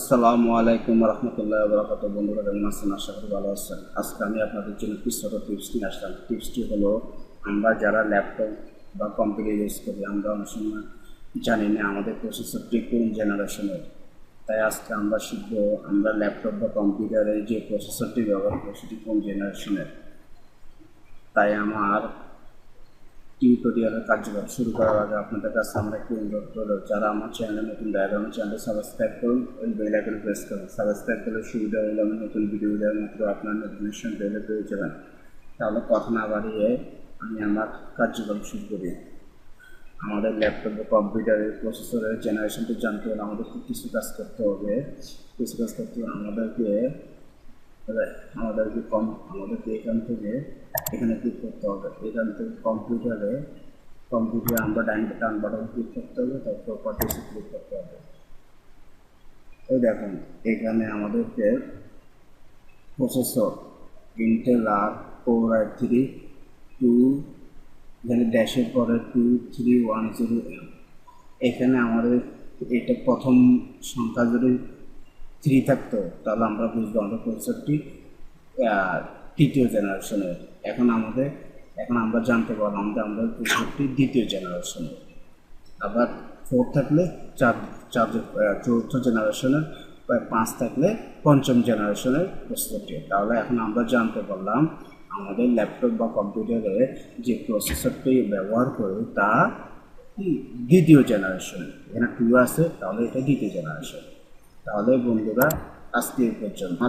আসসালামু আলাইকুম রহমতুল্লাহ বরকাত। বন্ধুরা কেমন আছেন? আশা করি ভালো আছেন। আজকে আমি আপনাদের জন্য একটি ছোটো টিপস নিয়ে আসলাম। টিপসটি হলো, আমরা যারা ল্যাপটপ বা কম্পিউটার ইউজ করি, আমরা অনেক সময় জানি না আমাদের প্রসেসরটি কোন জেনারেশনের। তাই আজকে আমরা শিখবো আমরা ল্যাপটপ বা কম্পিউটারে যে প্রসেসরটি ব্যবহার করি সেটি কোন জেনারেশনের। তাই আমার টিউটোরিয়ালের কার্যক্রম শুরু করার আগে আপনাদের কাছে আমরা একটু অনুরোধ করব, যারা আমার চ্যানেলে নতুন দয়া আমার চ্যানেলটি সাবস্ক্রাইব করুন, ওই বেল আইকন প্রেস করুন। সাবস্ক্রাইব করলে সুবিধা হলে আমি নতুন ভিডিও দেওয়ার মাত্র আপনার নোটিফিকেশন পেলে পেয়ে যাবেন। তাহলে কথা না বাড়িয়ে আমি আমার কার্যক্রম শুরু করি। আমাদের ল্যাপটপ বা কম্পিউটারের প্রসেসরের জেনারেশনটি জানতে হলে আমাদেরকে কিছু কাজ করতে হবে। আমাদেরকে এখানে ক্লিক করতে হবে। এখান থেকে কম্পিউটারে আমরা ডান বাটন ক্লিক করতে হবে, তারপর প্রপার্টিসে ক্লিক করতে হবে। এই দেখুন, এখানে আমাদেরকে প্রসেসর ইন্টেল কোর i3 2, এখানে ড্যাশের পরে 2310M। এখানে আমাদের এটা প্রথম সংখ্যা যদি 3 থাকতো তাহলে আমরা বুঝবো আমাদের প্রসেসরটি তৃতীয় জেনারেশনের। এখন আমরা জানতে পারলাম যে আমাদের প্রসেসরটি দ্বিতীয় জেনারেশনের। আবার 4 থাকলে চতুর্থ জেনারেশনের, 5 থাকলে পঞ্চম জেনারেশনের প্রসেসরটি। তাহলে এখন আমরা জানতে পারলাম আমাদের ল্যাপটপ বা কম্পিউটারে যে প্রসেসরটি ব্যবহার করি তা দ্বিতীয় জেনারেশন। এখানে 2 আছে, তাহলে এটা দ্বিতীয় জেনারেশন। তাহলে বন্ধুরা, আজকে এই পর্যন্ত।